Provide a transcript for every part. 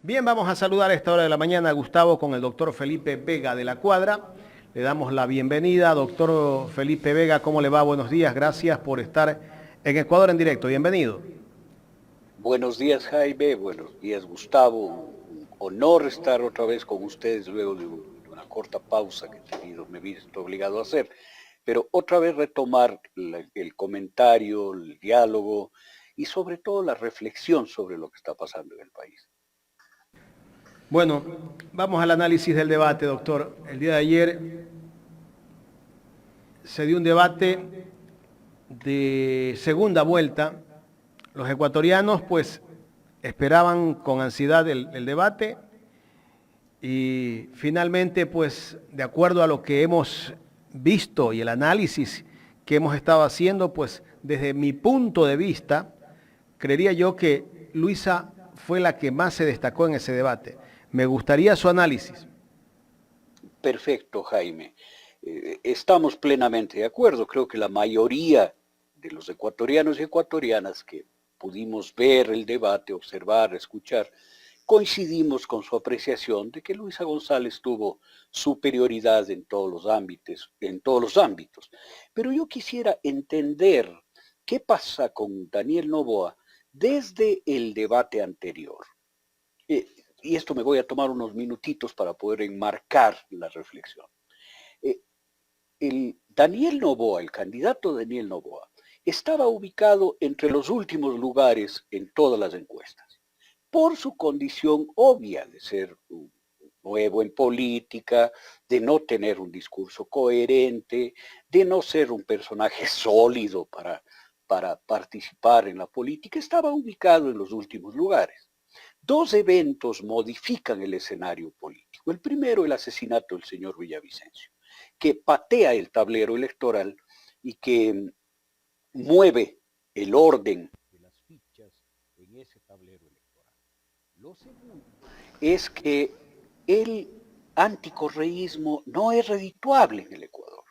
Bien, vamos a saludar a esta hora de la mañana a Gustavo con el doctor Felipe Vega de la Cuadra. Le damos la bienvenida, doctor Felipe Vega. ¿Cómo le va? Buenos días. Gracias por estar en Ecuador en directo. Bienvenido. Buenos días, Jaime. Buenos días, Gustavo. Un honor estar otra vez con ustedes luego de una corta pausa que me he visto obligado a hacer. Pero otra vez retomar el comentario, el diálogo y sobre todo la reflexión sobre lo que está pasando en el país. Bueno, vamos al análisis del debate, doctor. El día de ayer se dio un debate de segunda vuelta. Los ecuatorianos pues esperaban con ansiedad el debate y finalmente pues de acuerdo a lo que hemos visto y el análisis que hemos estado haciendo, pues desde mi punto de vista, creería yo que Luisa fue la que más se destacó en ese debate. Me gustaría su análisis. Perfecto, Jaime. Estamos plenamente de acuerdo. Creo que la mayoría de los ecuatorianos y ecuatorianas que pudimos ver el debate, observar, escuchar, coincidimos con su apreciación de que Luisa González tuvo superioridad en todos los ámbitos. Pero yo quisiera entender qué pasa con Daniel Noboa desde el debate anterior. Y esto me voy a tomar unos minutitos para poder enmarcar la reflexión. El candidato Daniel Noboa, estaba ubicado entre los últimos lugares en todas las encuestas, por su condición obvia de ser nuevo en política, de no tener un discurso coherente, de no ser un personaje sólido para participar en la política, estaba ubicado en los últimos lugares. Dos eventos modifican el escenario político. El primero, el asesinato del señor Villavicencio, que patea el tablero electoral y que mueve el orden de las fichas en ese tablero electoral. Lo segundo es que el anticorreísmo no es redituable en el Ecuador.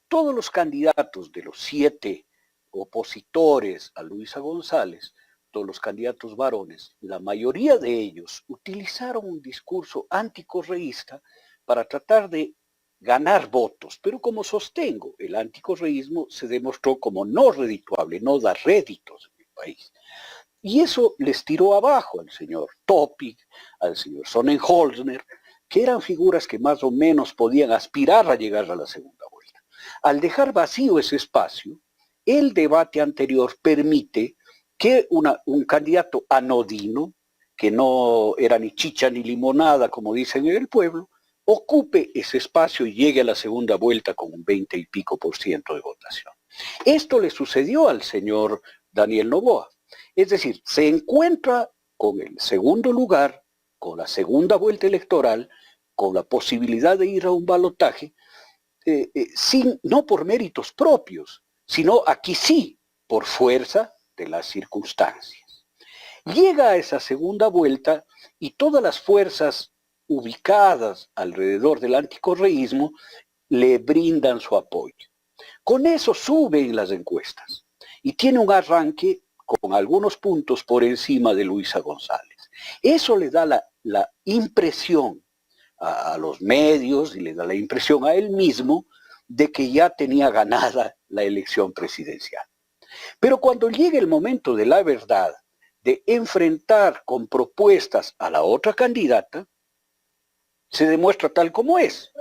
Todos los candidatos de los 7 opositores a Luisa González, todos los candidatos varones, la mayoría de ellos utilizaron un discurso anticorreísta para tratar de ganar votos, pero como sostengo, el anticorreísmo se demostró como no redituable, no da réditos en el país. Y eso les tiró abajo al señor Topic, al señor Sonnenholzner, que eran figuras que más o menos podían aspirar a llegar a la segunda vuelta. Al dejar vacío ese espacio, el debate anterior permite que un candidato anodino, que no era ni chicha ni limonada, como dicen en el pueblo, ocupe ese espacio y llegue a la segunda vuelta con un 20 y pico por ciento de votación. Esto le sucedió al señor Daniel Noboa. Es decir, se encuentra con el segundo lugar, con la segunda vuelta electoral, con la posibilidad de ir a un balotaje, no por méritos propios, sino aquí sí, por fuerza de las circunstancias. Llega a esa segunda vuelta y todas las fuerzas ubicadas alrededor del anticorreísmo le brindan su apoyo. Con eso sube en las encuestas y tiene un arranque con algunos puntos por encima de Luisa González. Eso le da la impresión a los medios y le da la impresión a él mismo de que ya tenía ganada la elección presidencial. Pero cuando llega el momento de la verdad, de enfrentar con propuestas a la otra candidata, se demuestra tal como es,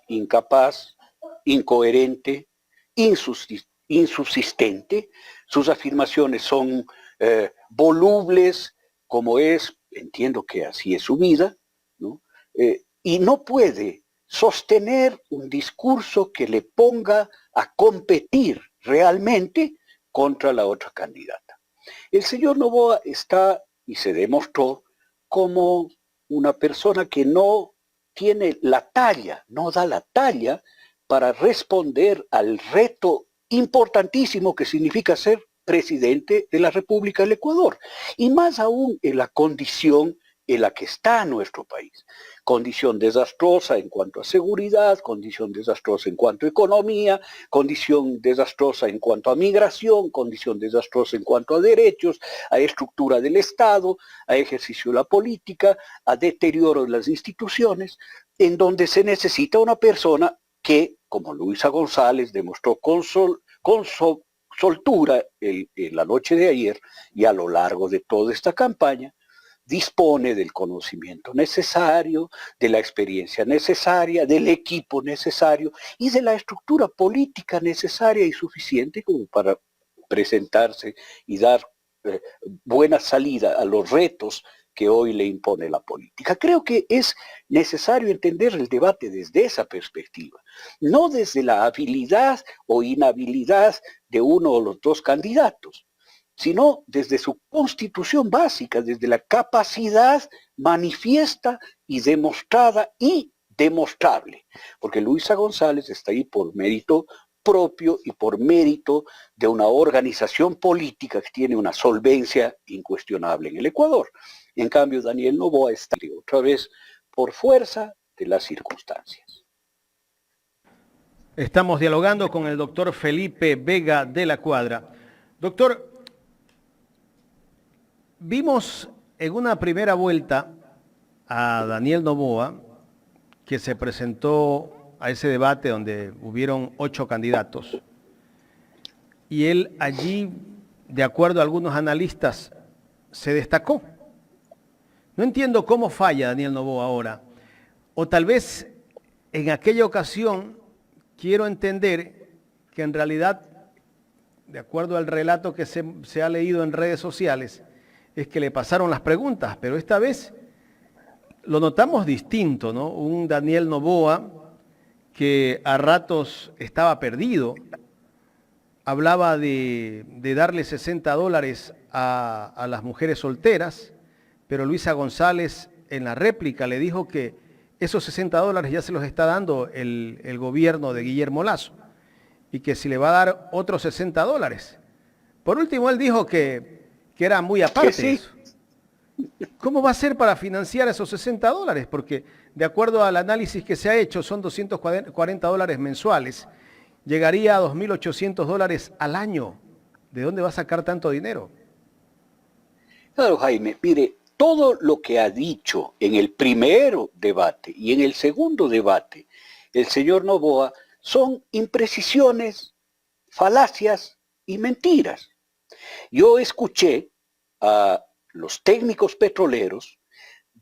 incapaz, incoherente, insubsistente, sus afirmaciones son volubles, como es, entiendo que así es su vida, ¿no? Y no puede sostener un discurso que le ponga a competir realmente contra la otra candidata. El señor Noboa está, y se demostró, como una persona que no tiene la talla, no da la talla para responder al reto importantísimo que significa ser presidente de la República del Ecuador, y más aún en la condición en la que está nuestro país. Condición desastrosa en cuanto a seguridad, condición desastrosa en cuanto a economía, condición desastrosa en cuanto a migración, condición desastrosa en cuanto a derechos, a estructura del Estado, a ejercicio de la política, a deterioro de las instituciones, en donde se necesita una persona que, como Luisa González demostró con soltura en la noche de ayer y a lo largo de toda esta campaña, dispone del conocimiento necesario, de la experiencia necesaria, del equipo necesario y de la estructura política necesaria y suficiente como para presentarse y dar buena salida a los retos que hoy le impone la política. Creo que es necesario entender el debate desde esa perspectiva, no desde la habilidad o inhabilidad de uno o los dos candidatos, sino desde su constitución básica, desde la capacidad manifiesta y demostrada y demostrable, porque Luisa González está ahí por mérito propio y por mérito de una organización política que tiene una solvencia incuestionable en el Ecuador. En cambio, Daniel Noboa está otra vez por fuerza de las circunstancias. Estamos dialogando con el doctor Felipe Vega de la Cuadra. Doctor, vimos en una primera vuelta a Daniel Noboa, que se presentó a ese debate donde hubieron 8 candidatos. Y él allí, de acuerdo a algunos analistas, se destacó. No entiendo cómo falla Daniel Noboa ahora. O tal vez en aquella ocasión quiero entender que en realidad, de acuerdo al relato que se ha leído en redes sociales, es que le pasaron las preguntas, pero esta vez lo notamos distinto, ¿no? Un Daniel Noboa que a ratos estaba perdido, hablaba de darle $60 a las mujeres solteras, pero Luisa González en la réplica le dijo que esos $60 ya se los está dando el gobierno de Guillermo Lasso y que si le va a dar otros $60. Por último, él dijo que era muy aparte sí. eso. ¿Cómo va a ser para financiar esos $60? Porque de acuerdo al análisis que se ha hecho, son $240 mensuales. Llegaría a $2.800 al año. ¿De dónde va a sacar tanto dinero? Claro, Jaime, mire, todo lo que ha dicho en el primer debate y en el segundo debate el señor Noboa son imprecisiones, falacias y mentiras. Yo escuché a los técnicos petroleros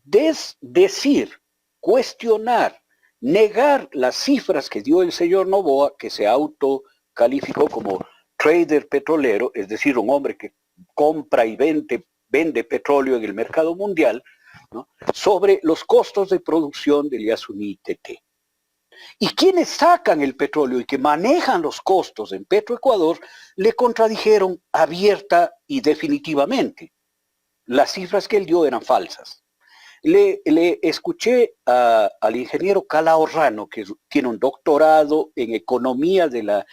decir, cuestionar, negar las cifras que dio el señor Noboa, que se autocalificó como trader petrolero, es decir, un hombre que compra y vende petróleo en el mercado mundial, ¿no?, sobre los costos de producción del Yasuní TT. Y quienes sacan el petróleo y que manejan los costos en Petroecuador le contradijeron abierta y definitivamente. Las cifras que él dio eran falsas. Le escuché al ingeniero Calahorrano, que tiene un doctorado en economía de la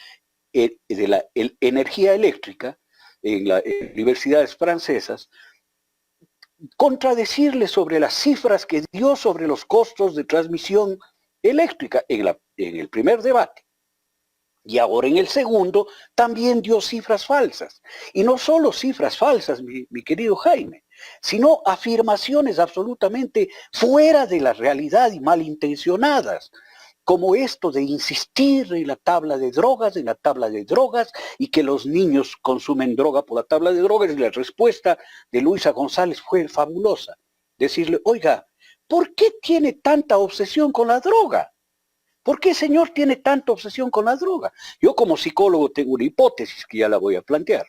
energía eléctrica en las universidades francesas, contradecirle sobre las cifras que dio sobre los costos de transmisión eléctrica en el primer debate. Y ahora en el segundo también dio cifras falsas. Y no solo cifras falsas, mi querido Jaime, sino afirmaciones absolutamente fuera de la realidad y malintencionadas, como esto de insistir en la tabla de drogas, y que los niños consumen droga por la tabla de drogas, y la respuesta de Luisa González fue fabulosa. Decirle, oiga, ¿por qué tiene tanta obsesión con la droga? ¿Por qué, señor, tiene tanta obsesión con la droga? Yo como psicólogo tengo una hipótesis que ya la voy a plantear,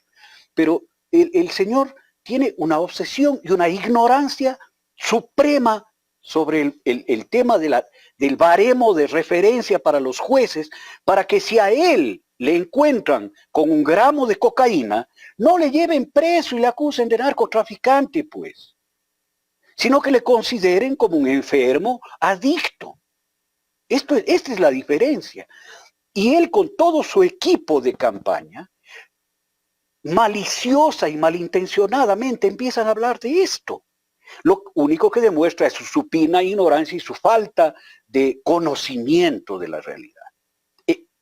pero el señor tiene una obsesión y una ignorancia suprema sobre el tema del baremo de referencia para los jueces, para que si a él le encuentran con 1 gramo de cocaína, no le lleven preso y le acusen de narcotraficante, pues, sino que le consideren como un enfermo adicto. Esta es la diferencia. Y él con todo su equipo de campaña, maliciosa y malintencionadamente empiezan a hablar de esto. Lo único que demuestra es su supina ignorancia y su falta de conocimiento de la realidad.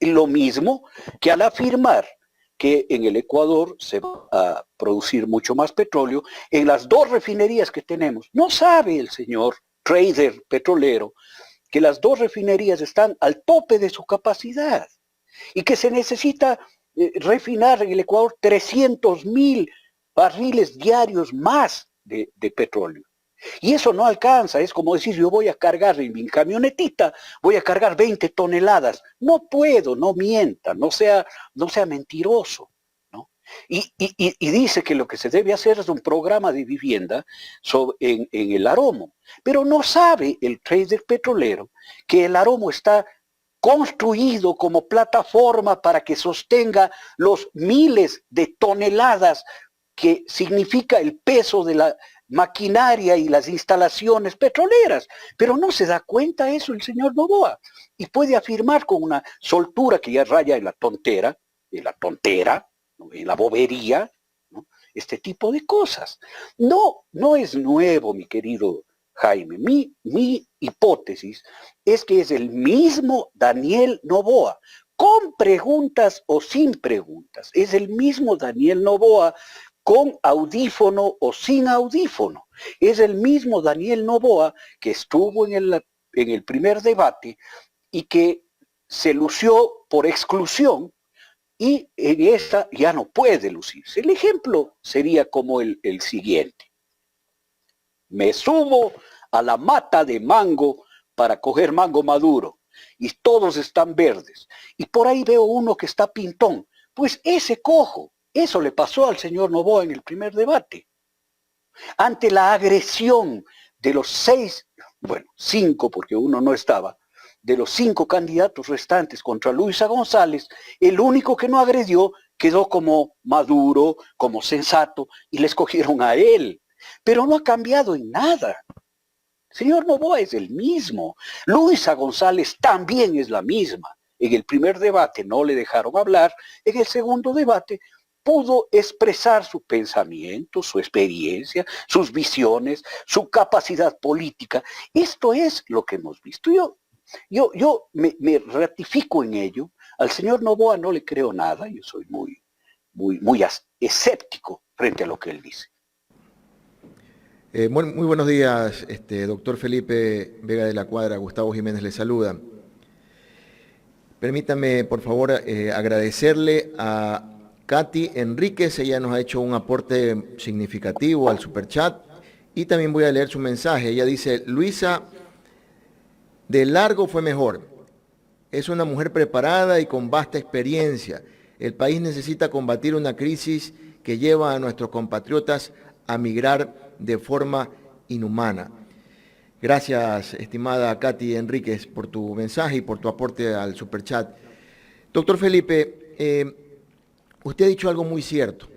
Lo mismo que al afirmar que en el Ecuador se va a producir mucho más petróleo, en las dos refinerías que tenemos, no sabe el señor trader petrolero que las dos refinerías están al tope de su capacidad y que se necesita refinar en el Ecuador 300.000 barriles diarios más de petróleo. Y eso no alcanza, es como decir, yo voy a cargar en mi camionetita, voy a cargar 20 toneladas. No puedo, no mienta, no sea mentiroso. ¿No? Y dice que lo que se debe hacer es un programa de vivienda en el Aromo. Pero no sabe el trader petrolero que el Aromo está construido como plataforma para que sostenga los miles de toneladas que significa el peso de la maquinaria y las instalaciones petroleras. Pero no se da cuenta eso el señor Noboa. Y puede afirmar con una soltura que ya raya en la tontera, ¿no? En la bobería, ¿no? Este tipo de cosas. No es nuevo, mi querido Jaime. Mi hipótesis es que es el mismo Daniel Noboa, con preguntas o sin preguntas. Es el mismo Daniel Noboa con audífono o sin audífono. Es el mismo Daniel Noboa que estuvo en el primer debate y que se lució por exclusión y en esta ya no puede lucirse. El ejemplo sería como el siguiente. Me subo a la mata de mango para coger mango maduro y todos están verdes. Y por ahí veo uno que está pintón. Pues ese cojo. Eso le pasó al señor Noboa en el primer debate. Ante la agresión de los 5 porque uno no estaba, de los 5 candidatos restantes contra Luisa González, el único que no agredió quedó como maduro, como sensato, y le escogieron a él. Pero no ha cambiado en nada. El señor Noboa es el mismo. Luisa González también es la misma. En el primer debate no le dejaron hablar, en el segundo debate pudo expresar su pensamiento, su experiencia, sus visiones, su capacidad política. Esto es lo que hemos visto. Yo me ratifico en ello. Al señor Noboa no le creo nada. Yo soy muy escéptico frente a lo que él dice. Muy buenos días, doctor Felipe Vega de la Cuadra. Gustavo Jiménez le saluda. Permítame, por favor, agradecerle a Katy Enríquez. Ella nos ha hecho un aporte significativo al superchat y también voy a leer su mensaje. Ella dice: Luisa, de largo fue mejor. Es una mujer preparada y con vasta experiencia. El país necesita combatir una crisis que lleva a nuestros compatriotas a migrar de forma inhumana. Gracias, estimada Katy Enríquez, por tu mensaje y por tu aporte al superchat. Doctor Felipe, usted ha dicho algo muy cierto.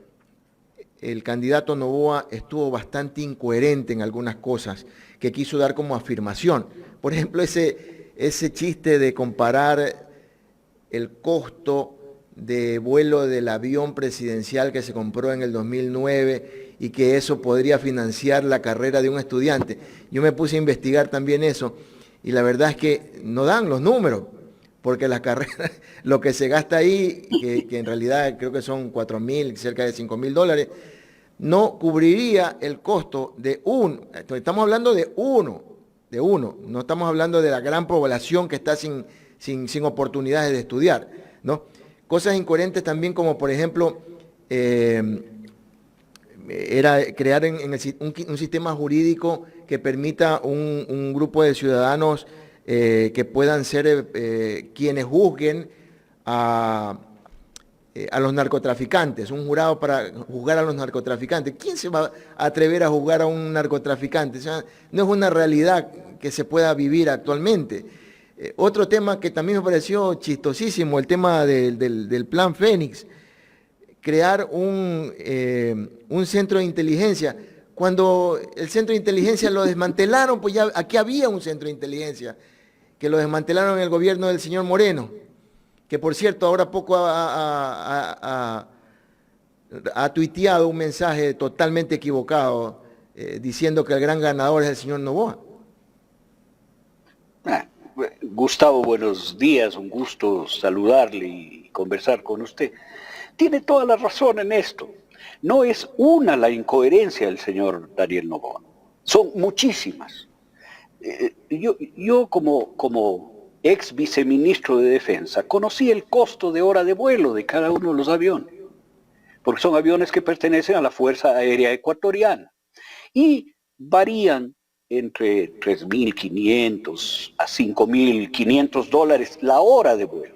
El candidato Noboa estuvo bastante incoherente en algunas cosas que quiso dar como afirmación. Por ejemplo, ese chiste de comparar el costo de vuelo del avión presidencial que se compró en el 2009 y que eso podría financiar la carrera de un estudiante. Yo me puse a investigar también eso y la verdad es que no dan los números, porque la carrera, lo que se gasta ahí, que en realidad creo que son 4.000, cerca de $5.000, no cubriría el costo de estamos hablando de uno, no estamos hablando de la gran población que está sin oportunidades de estudiar, ¿no? Cosas incoherentes también como, por ejemplo, era crear un sistema jurídico que permita un grupo de ciudadanos que puedan ser quienes juzguen a los narcotraficantes, un jurado para juzgar a los narcotraficantes. ¿Quién se va a atrever a juzgar a un narcotraficante? O sea, no es una realidad que se pueda vivir actualmente. Otro tema que también me pareció chistosísimo, el tema del Plan Fénix, crear un centro de inteligencia. Cuando el centro de inteligencia lo desmantelaron, pues ya aquí había un centro de inteligencia, que lo desmantelaron en el gobierno del señor Moreno, que por cierto ahora poco ha tuiteado un mensaje totalmente equivocado, diciendo que el gran ganador es el señor Noboa. Gustavo, buenos días, un gusto saludarle y conversar con usted. Tiene toda la razón en esto. No es una la incoherencia del señor Daniel Noboa, son muchísimas. Yo como ex viceministro de Defensa conocí el costo de hora de vuelo de cada uno de los aviones, porque son aviones que pertenecen a la Fuerza Aérea Ecuatoriana y varían entre 3.500 a 5.500 dólares la hora de vuelo.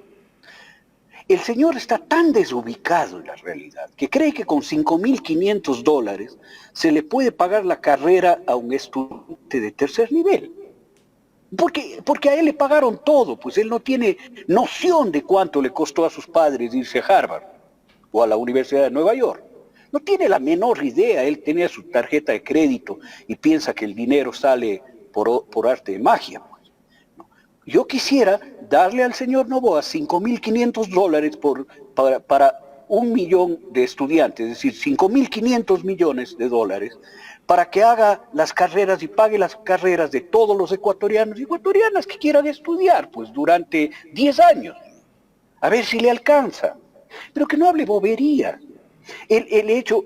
El señor está tan desubicado en la realidad que cree que con 5.500 dólares se le puede pagar la carrera a un estudiante de tercer nivel. Porque a él le pagaron todo, pues él no tiene noción de cuánto le costó a sus padres irse a Harvard o a la Universidad de Nueva York. No tiene la menor idea, él tenía su tarjeta de crédito y piensa que el dinero sale por arte de magia. Pues. No. Yo quisiera darle al señor Noboa 5.500 dólares para 1 millón de estudiantes, es decir, 5.500 millones de dólares, para que haga las carreras y pague las carreras de todos los ecuatorianos y ecuatorianas que quieran estudiar, pues durante 10 años, a ver si le alcanza. Pero que no hable bobería. El hecho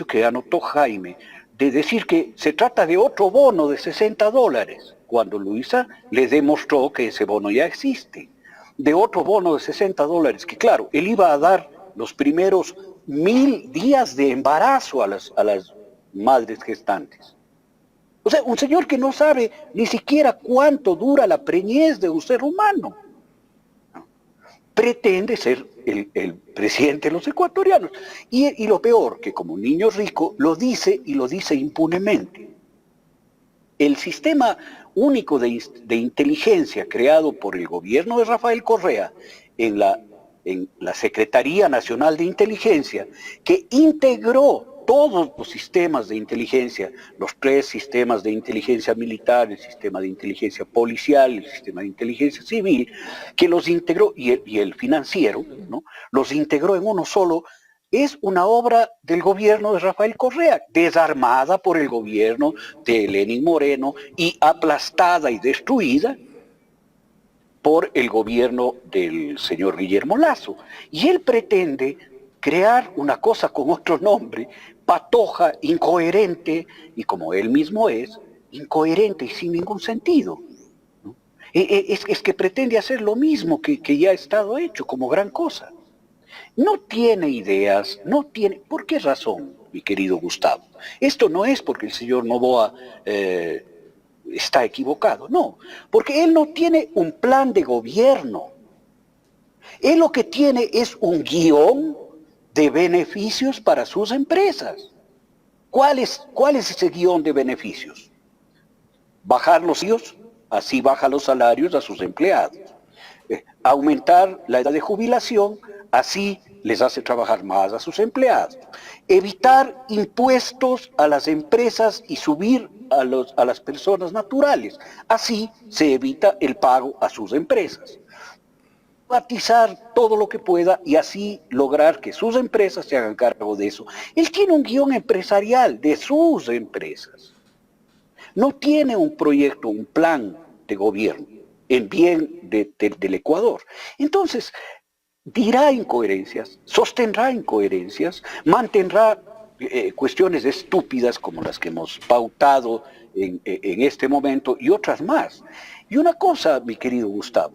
que anotó Jaime de decir que se trata de otro bono de 60 dólares, cuando Luisa le demostró que ese bono ya existe, de otro bono de 60 dólares, que claro, él iba a dar los primeros 1.000 días de embarazo a las madres gestantes. O sea, un señor que no sabe ni siquiera cuánto dura la preñez de un ser humano. Pretende ser el presidente de los ecuatorianos. Y lo peor, que como niño rico lo dice y lo dice impunemente. El sistema único de inteligencia creado por el gobierno de Rafael Correa en la Secretaría Nacional de Inteligencia, que integró todos los sistemas de inteligencia, los 3 sistemas de inteligencia militar, el sistema de inteligencia policial, el sistema de inteligencia civil, que los integró, y el financiero, ¿no? Los integró en uno solo, es una obra del gobierno de Rafael Correa, desarmada por el gobierno de Lenín Moreno y aplastada y destruida por el gobierno del señor Guillermo Lasso. Y él pretende crear una cosa con otro nombre, patoja, incoherente, y como él mismo es, incoherente y sin ningún sentido. ¿No? Es que pretende hacer lo mismo que ya ha estado hecho como gran cosa. No tiene ideas, no tiene... ¿Por qué razón, mi querido Gustavo? Esto no es porque el señor Noboa está equivocado, no, porque él no tiene un plan de gobierno. Él lo que tiene es un guión de beneficios para sus empresas. ¿Cuál es ese guión de beneficios? Bajar los salarios, así baja los salarios a sus empleados. Aumentar la edad de jubilación, así les hace trabajar más a sus empleados. Evitar impuestos a las empresas y subir a las personas naturales. Así se evita el pago a sus empresas. Privatizar todo lo que pueda y así lograr que sus empresas se hagan cargo de eso. Él tiene un guión empresarial de sus empresas. No tiene un proyecto, un plan de gobierno en bien del Ecuador. Entonces, dirá incoherencias, sostendrá incoherencias, mantendrá cuestiones estúpidas como las que hemos pautado en este momento y otras más. Y una cosa, mi querido Gustavo,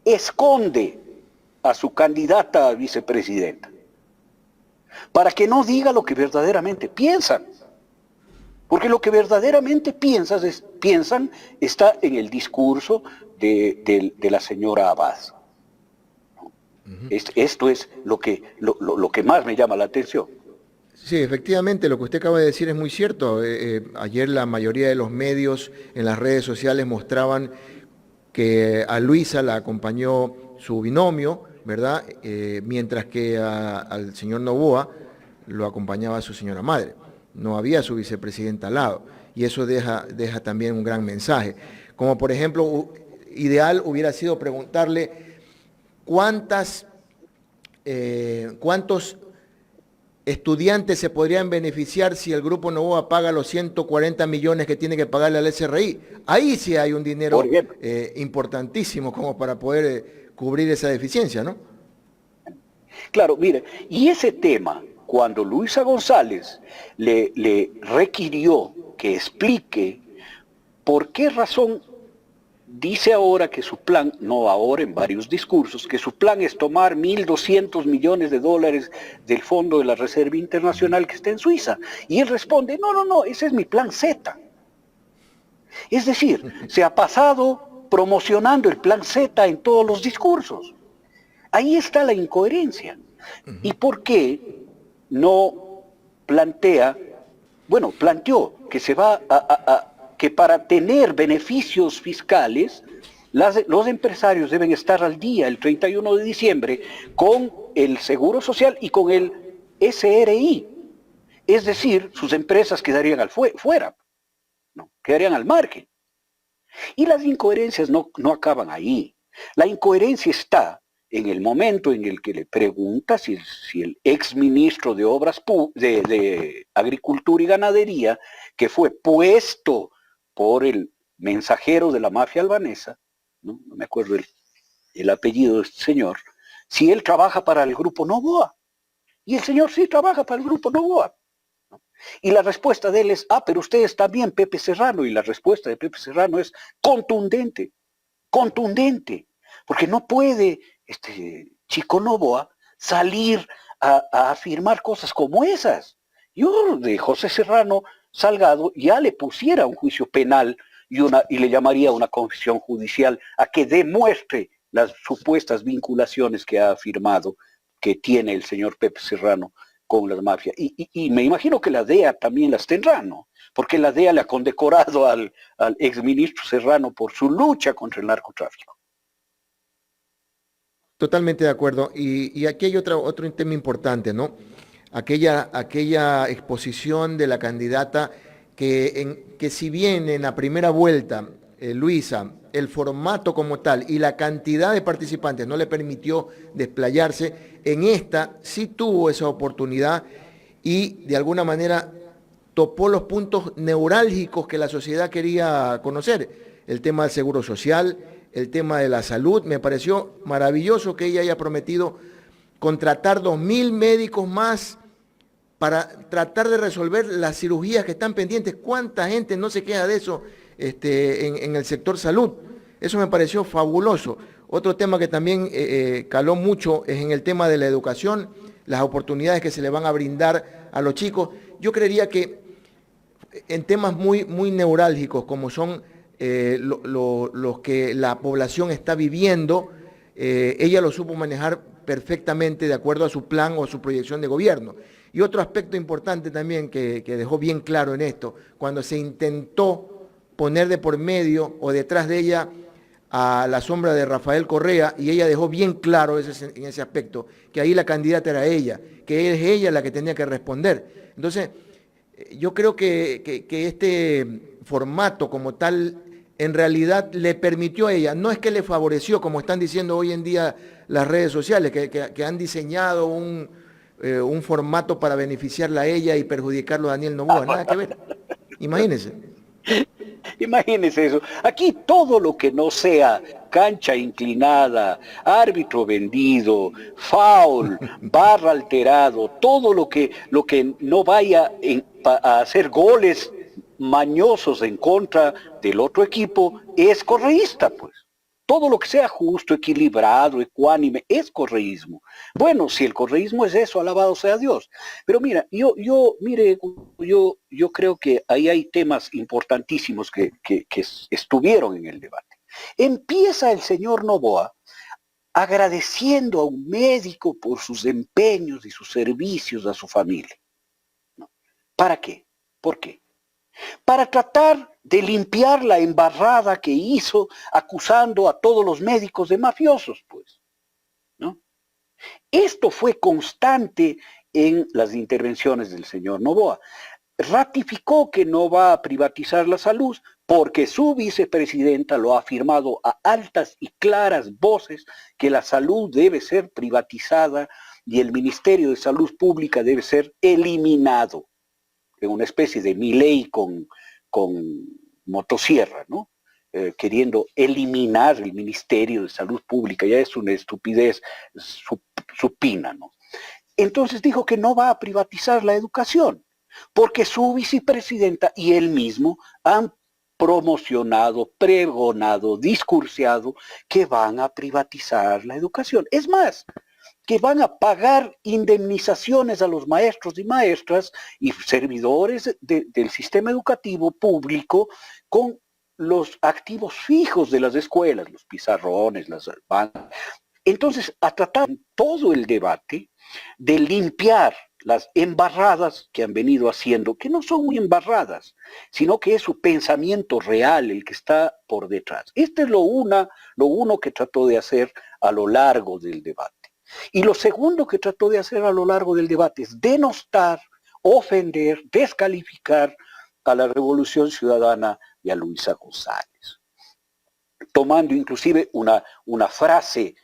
esconde a su candidata a vicepresidenta para que no diga lo que verdaderamente piensan. Porque lo que verdaderamente piensan está en el discurso de la señora Abad. Esto es lo que más me llama la atención. Sí, efectivamente, lo que usted acaba de decir es muy cierto. Ayer la mayoría de los medios en las redes sociales mostraban que a Luisa la acompañó su binomio, ¿verdad? Mientras que al señor Noboa lo acompañaba su señora madre. No había su vicepresidenta al lado. Y eso deja también un gran mensaje. Como por ejemplo, ideal hubiera sido preguntarle cuántos estudiantes se podrían beneficiar si el Grupo Novoa paga los 140 millones que tiene que pagarle al SRI. Ahí sí hay un dinero importantísimo como para poder cubrir esa deficiencia, ¿no? Claro, mire, y ese tema, cuando Luisa González le requirió que explique por qué razón dice ahora que su plan, no ahora en varios discursos, que su plan es tomar 1.200 millones de dólares del Fondo de la Reserva Internacional que está en Suiza. Y él responde, no, ese es mi plan Z. Es decir, se ha pasado promocionando el plan Z en todos los discursos. Ahí está la incoherencia. ¿Y por qué no planteó que se va que para tener beneficios fiscales, los empresarios deben estar al día el 31 de diciembre con el Seguro Social y con el SRI? Es decir, sus empresas quedarían fuera, ¿no? Quedarían al margen. Y las incoherencias no acaban ahí. La incoherencia está en el momento en el que le pregunta si el exministro de de Agricultura y Ganadería, que fue puesto por el mensajero de la mafia albanesa, no me acuerdo el apellido de este señor, si él trabaja para el Grupo Novoa. Y el señor sí trabaja para el Grupo Novoa. Y la respuesta de él es, pero ustedes también, Pepe Serrano. Y la respuesta de Pepe Serrano es contundente, porque no puede Chico Novoa salir a afirmar cosas como esas. Yo de José Serrano Salgado ya le pusiera un juicio penal y le llamaría una confesión judicial a que demuestre las supuestas vinculaciones que ha afirmado que tiene el señor Pepe Serrano con las mafias. Y me imagino que la DEA también las tendrá, ¿no? Porque la DEA le ha condecorado al exministro Serrano por su lucha contra el narcotráfico. Totalmente de acuerdo. Y aquí hay otro tema importante, ¿no? Aquella exposición de la candidata que si bien en la primera vuelta, Luisa, el formato como tal y la cantidad de participantes no le permitió desplayarse, en esta sí tuvo esa oportunidad y de alguna manera topó los puntos neurálgicos que la sociedad quería conocer. El tema del seguro social, el tema de la salud. Me pareció maravilloso que ella haya prometido contratar 2.000 médicos más para tratar de resolver las cirugías que están pendientes. ¿Cuánta gente no se queja de eso en el sector salud? Eso me pareció fabuloso. Otro tema que también caló mucho es en el tema de la educación, las oportunidades que se le van a brindar a los chicos. Yo creería que en temas muy neurálgicos como son los que la población está viviendo, ella lo supo manejar perfectamente de acuerdo a su plan o a su proyección de gobierno. Y otro aspecto importante también que dejó bien claro en esto, cuando se intentó poner de por medio o detrás de ella a la sombra de Rafael Correa, y ella dejó bien claro en ese aspecto, que ahí la candidata era ella, que es ella la que tenía que responder. Entonces, yo creo que este formato como tal, en realidad le permitió a ella, no es que le favoreció, como están diciendo hoy en día las redes sociales, que han diseñado un formato para beneficiarla a ella y perjudicarlo a Daniel Noboa, nada que ver. Imagínense. Imagínense eso. Aquí todo lo que no sea cancha inclinada, árbitro vendido, foul, barra alterado, todo lo que no vaya a hacer goles mañosos en contra del otro equipo es correísta, pues. Todo lo que sea justo, equilibrado, ecuánime, es correísmo. Bueno, si el correísmo es eso, alabado sea Dios. Pero mira, yo creo que ahí hay temas importantísimos que estuvieron en el debate. Empieza el señor Noboa agradeciendo a un médico por sus empeños y sus servicios a su familia. ¿No? ¿Para qué? ¿Por qué? Para tratar de limpiar la embarrada que hizo acusando a todos los médicos de mafiosos, pues, ¿no? Esto fue constante en las intervenciones del señor Noboa. Ratificó que no va a privatizar la salud porque su vicepresidenta lo ha afirmado a altas y claras voces que la salud debe ser privatizada y el Ministerio de Salud Pública debe ser eliminado, en una especie de Milei con motosierra, ¿no? Queriendo eliminar el Ministerio de Salud Pública, ya es una estupidez supina, ¿no? Entonces dijo que no va a privatizar la educación, porque su vicepresidenta y él mismo han promocionado, pregonado, discursiado que van a privatizar la educación. Es más, que van a pagar indemnizaciones a los maestros y maestras y servidores del sistema educativo público con los activos fijos de las escuelas, los pizarrones, las bancas. Entonces, a tratar todo el debate de limpiar las embarradas que han venido haciendo, que no son muy embarradas, sino que es su pensamiento real el que está por detrás. Este es lo uno que trató de hacer a lo largo del debate. Y lo segundo que trató de hacer a lo largo del debate es denostar, ofender, descalificar a la Revolución Ciudadana y a Luisa González. Tomando inclusive una frase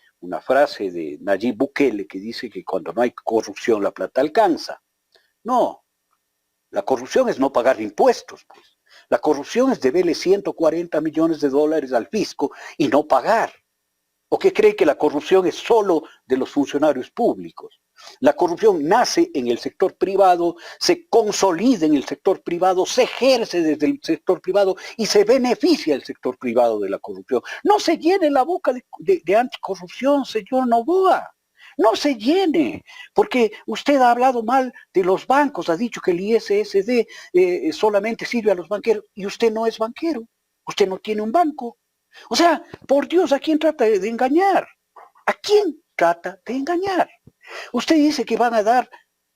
de Nayib Bukele que dice que cuando no hay corrupción la plata alcanza. No, la corrupción es no pagar impuestos, pues. La corrupción es deberle 140 millones de dólares al fisco y no pagar. ¿O qué cree que la corrupción es solo de los funcionarios públicos? La corrupción nace en el sector privado, se consolida en el sector privado, se ejerce desde el sector privado y se beneficia el sector privado de la corrupción. No se llene la boca de anticorrupción, señor Noboa. No se llene, porque usted ha hablado mal de los bancos, ha dicho que el ISSD solamente sirve a los banqueros y usted no es banquero, usted no tiene un banco. O sea, por Dios, ¿a quién trata de engañar? ¿A quién trata de engañar? Usted dice que van a dar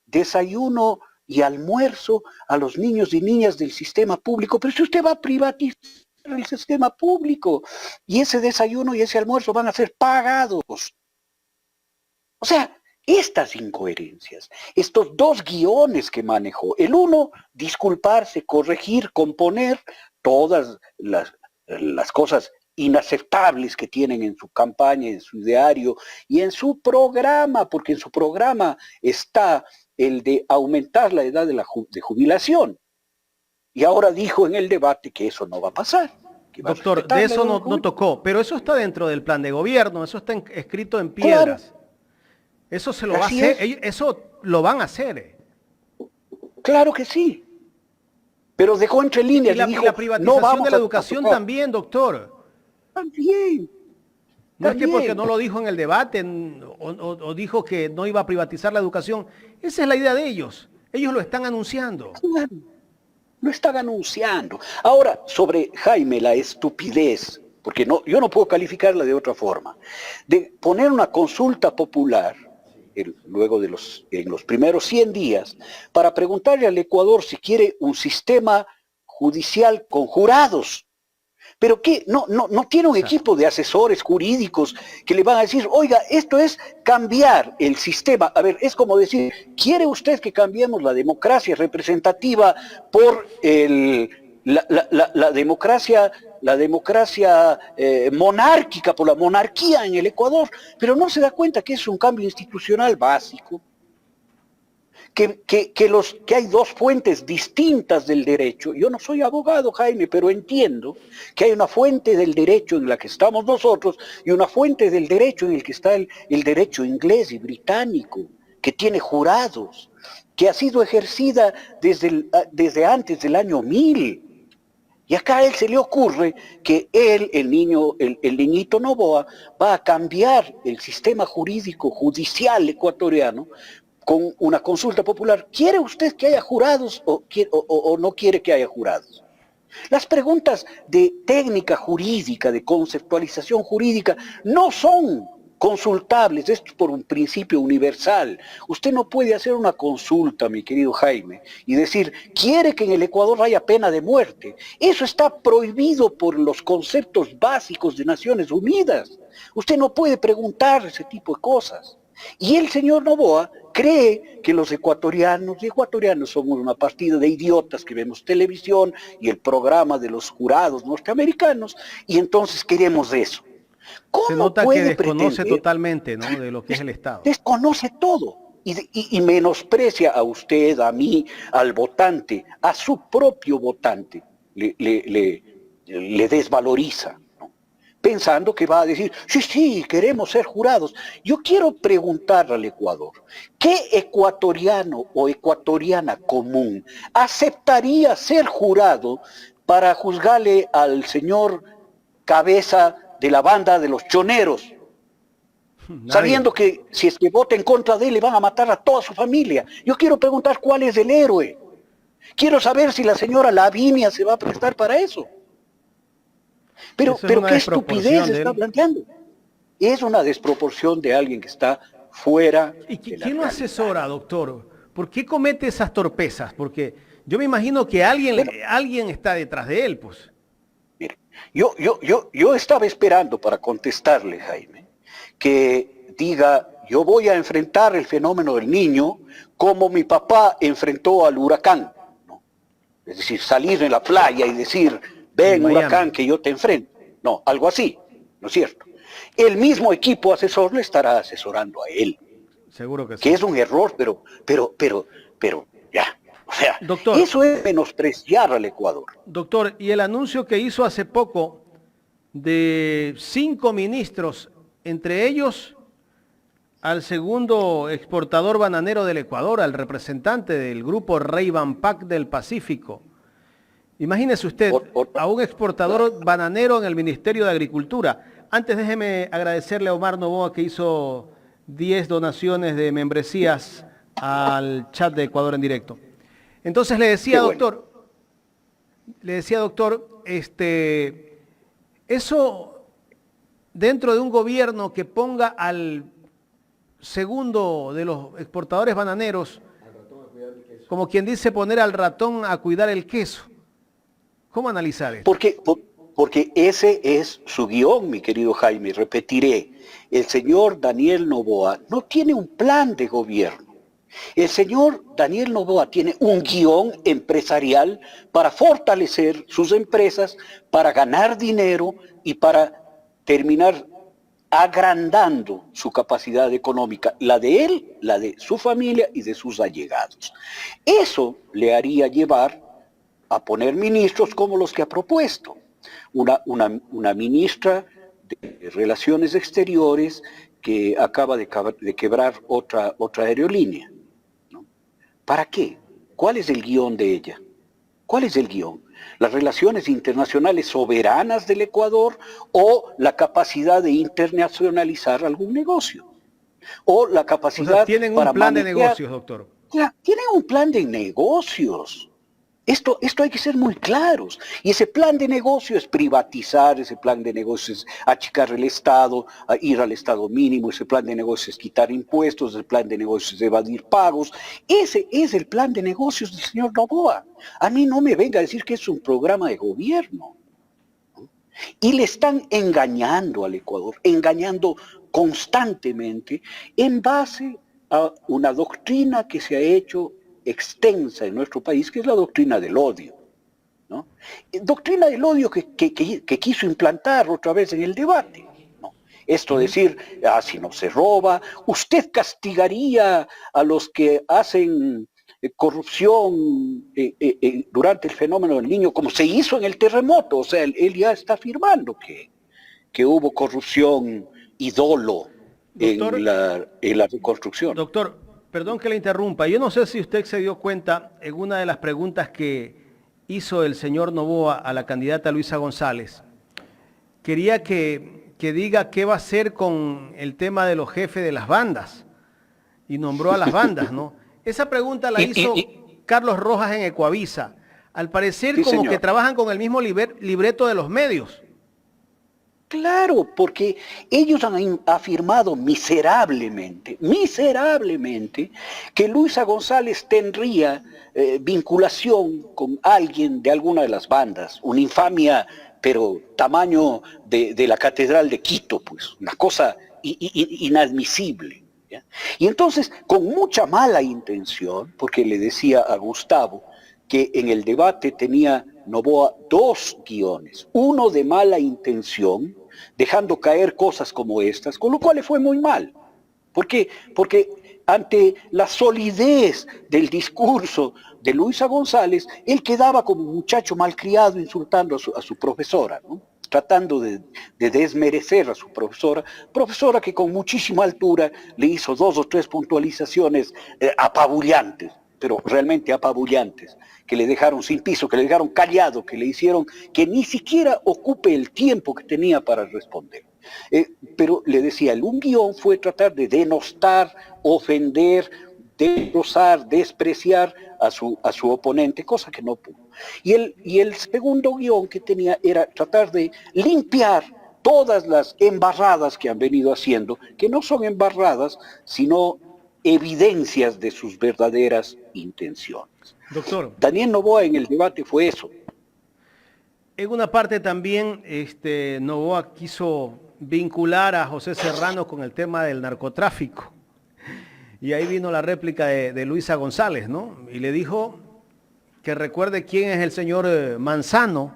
desayuno y almuerzo a los niños y niñas del sistema público, pero si usted va a privatizar el sistema público y ese desayuno y ese almuerzo van a ser pagados. O sea, estas incoherencias, estos dos guiones que manejó, el uno, disculparse, corregir, componer todas las cosas inaceptables que tienen en su campaña, en su ideario y en su programa, porque en su programa está el de aumentar la edad de jubilación. Y ahora dijo en el debate que eso no va a pasar. Doctor, de eso no tocó, pero eso está dentro del plan de gobierno, eso está escrito en piedras. Claro. Eso se lo va a hacer, eso lo van a hacer. Claro que sí. Pero dejó entre líneas y dijo, la privatización de la educación también, doctor. También. No es que porque no lo dijo en el debate o dijo que no iba a privatizar la educación. Esa es la idea de ellos. Ellos lo están anunciando. Claro, lo están anunciando. Ahora, sobre Jaime, la estupidez, porque yo no puedo calificarla de otra forma, de poner una consulta popular luego en los primeros 100 días, para preguntarle al Ecuador si quiere un sistema judicial con jurados. Pero que no tiene un equipo de asesores jurídicos que le van a decir, oiga, esto es cambiar el sistema. A ver, es como decir, ¿quiere usted que cambiemos la democracia representativa por la democracia monárquica, por la monarquía en el Ecuador? Pero no se da cuenta que es un cambio institucional básico. Que hay dos fuentes distintas del derecho. Yo no soy abogado, Jaime, pero entiendo que hay una fuente del derecho en la que estamos nosotros y una fuente del derecho en el que está el derecho inglés y británico, que tiene jurados, que ha sido ejercida desde antes del año 1000. Y acá a él se le ocurre que el niñito Noboa, va a cambiar el sistema jurídico judicial ecuatoriano con una consulta popular. ¿Quiere usted que haya jurados o no quiere que haya jurados? Las preguntas de técnica jurídica, de conceptualización jurídica, no son consultables, esto es por un principio universal. Usted no puede hacer una consulta, mi querido Jaime, y decir, ¿quiere que en el Ecuador haya pena de muerte? Eso está prohibido por los conceptos básicos de Naciones Unidas. Usted no puede preguntar ese tipo de cosas. Y el señor Noboa cree que los ecuatorianos somos una partida de idiotas que vemos televisión y el programa de los jurados norteamericanos, y entonces queremos eso. Se ¿Cómo nota que puede desconoce pretender? totalmente, ¿no?, de lo que es el Estado. Desconoce todo y menosprecia a usted, a mí, al votante, a su propio votante, le desvaloriza, ¿no? Pensando que va a decir, sí, sí, queremos ser jurados. Yo quiero preguntar al Ecuador, ¿qué ecuatoriano o ecuatoriana común aceptaría ser jurado para juzgarle al señor cabeza de la banda de los choneros, Nadie. sabiendo que si es que vota en contra de él le van a matar a toda su familia? Yo quiero preguntar cuál es el héroe. Quiero saber si la señora Lavinia se va a prestar para eso. Eso es Pero una qué estupidez desproporción de está él. planteando. Es una desproporción de alguien que está fuera ¿Y de la quién lo realidad. asesora, doctor? ¿Por qué comete esas torpezas? Porque yo me imagino que alguien, Bueno, alguien está detrás de él, pues. mire, yo estaba esperando para contestarle, Jaime, que diga, yo voy a enfrentar el fenómeno del niño como mi papá enfrentó al huracán, ¿no? Es decir, salir en la playa y decir, En ven Miami. huracán que yo te enfrento. No, algo así, ¿no es cierto? El mismo equipo asesor le estará asesorando a él, Seguro que que sí. es un error, pero, ya. O sea, Doctor, eso es menospreciar al Ecuador. doctor, y el anuncio que hizo hace poco de 5 ministros, entre ellos al segundo exportador bananero del Ecuador, al representante del grupo Rey Pac del Pacífico. Imagínese usted Otra, a un exportador bananero en el Ministerio de Agricultura. Antes déjeme agradecerle a Omar Novoa que hizo 10 donaciones de membresías al chat de Ecuador en directo. Entonces qué bueno. le decía doctor, eso dentro de un gobierno que ponga al segundo de los exportadores bananeros, como quien dice, poner al ratón a cuidar el queso. ¿Cómo analizar esto? Porque ese es su guión, mi querido Jaime. Repetiré, el señor Daniel Noboa no tiene un plan de gobierno. El señor Daniel Noboa tiene un guión empresarial para fortalecer sus empresas, para ganar dinero y para terminar agrandando su capacidad económica, la de él, la de su familia y de sus allegados. Eso le haría llevar a poner ministros como los que ha propuesto. Una ministra de Relaciones Exteriores que acaba de quebrar otra aerolínea, ¿no? ¿Para qué? ¿Cuál es el guión de ella? ¿Cuál es el guión? ¿Las relaciones internacionales soberanas del Ecuador o la capacidad de internacionalizar algún negocio? ¿O la O sea, capacidad tienen un para plan de manejar? negocios, doctor. Ya, tienen un plan de negocios. Esto hay que ser muy claros. Y ese plan de negocio es privatizar, ese plan de negocio es achicar el Estado, ir al Estado mínimo, ese plan de negocio es quitar impuestos, el plan de negocio es evadir pagos. Ese es el plan de negocios del señor Noboa. A mí no me venga a decir que es un programa de gobierno. Y le están engañando al Ecuador, engañando constantemente en base a una doctrina que se ha hecho extensa en nuestro país, que es la doctrina del odio, ¿no? Doctrina del odio que quiso implantar otra vez en el debate, ¿no? Esto decir, si no se roba, usted castigaría a los que hacen corrupción durante el fenómeno del niño, como se hizo en el terremoto. O sea, él ya está afirmando que hubo corrupción y dolo Doctor, en la reconstrucción. doctor, perdón que le interrumpa. Yo no sé si usted se dio cuenta en una de las preguntas que hizo el señor Noboa a la candidata Luisa González. Quería que diga qué va a hacer con el tema de los jefes de las bandas. Y nombró a las bandas, ¿no? Esa pregunta la hizo Carlos Rojas en Ecuavisa. Al parecer Sí, como que señor. trabajan con el mismo libreto de los medios. Claro, porque ellos han afirmado miserablemente, que Luisa González tendría vinculación con alguien de alguna de las bandas, una infamia, pero tamaño de la Catedral de Quito, pues, una cosa inadmisible, ¿ya? Y entonces, con mucha mala intención, porque le decía a Gustavo que en el debate tenía Noboa dos guiones, uno de mala intención, dejando caer cosas como estas, con lo cual le fue muy mal. ¿Por qué? Porque ante la solidez del discurso de Luisa González, él quedaba como un muchacho malcriado insultando a su profesora, ¿no? Tratando de desmerecer a su profesora que con muchísima altura le hizo 2 o 3 puntualizaciones apabullantes, pero realmente apabullantes, que le dejaron sin piso, que le dejaron callado, que le hicieron que ni siquiera ocupe el tiempo que tenía para responder. Pero le decía, un guión fue tratar de denostar, ofender, destrozar, despreciar a su oponente, cosa que no pudo. Y el segundo guión que tenía era tratar de limpiar todas las embarradas que han venido haciendo, que no son embarradas, sino evidencias de sus verdaderas intenciones. Doctor, Daniel Noboa en el debate fue eso. en una parte también Noboa quiso vincular a José Serrano con el tema del narcotráfico. Y ahí vino la réplica de Luisa González, ¿no? Y le dijo que recuerde quién es el señor Manzano,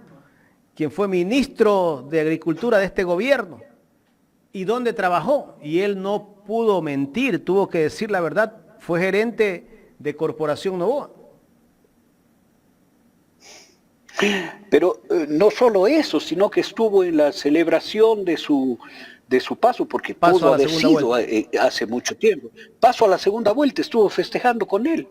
quien fue ministro de Agricultura de este gobierno y dónde trabajó. Y él no pudo mentir, tuvo que decir la verdad. Fue gerente de Corporación Noboa. Pero no solo eso, sino que estuvo en la celebración de su paso, porque pudo haber sido hace mucho tiempo. Paso a la segunda vuelta, estuvo festejando con él.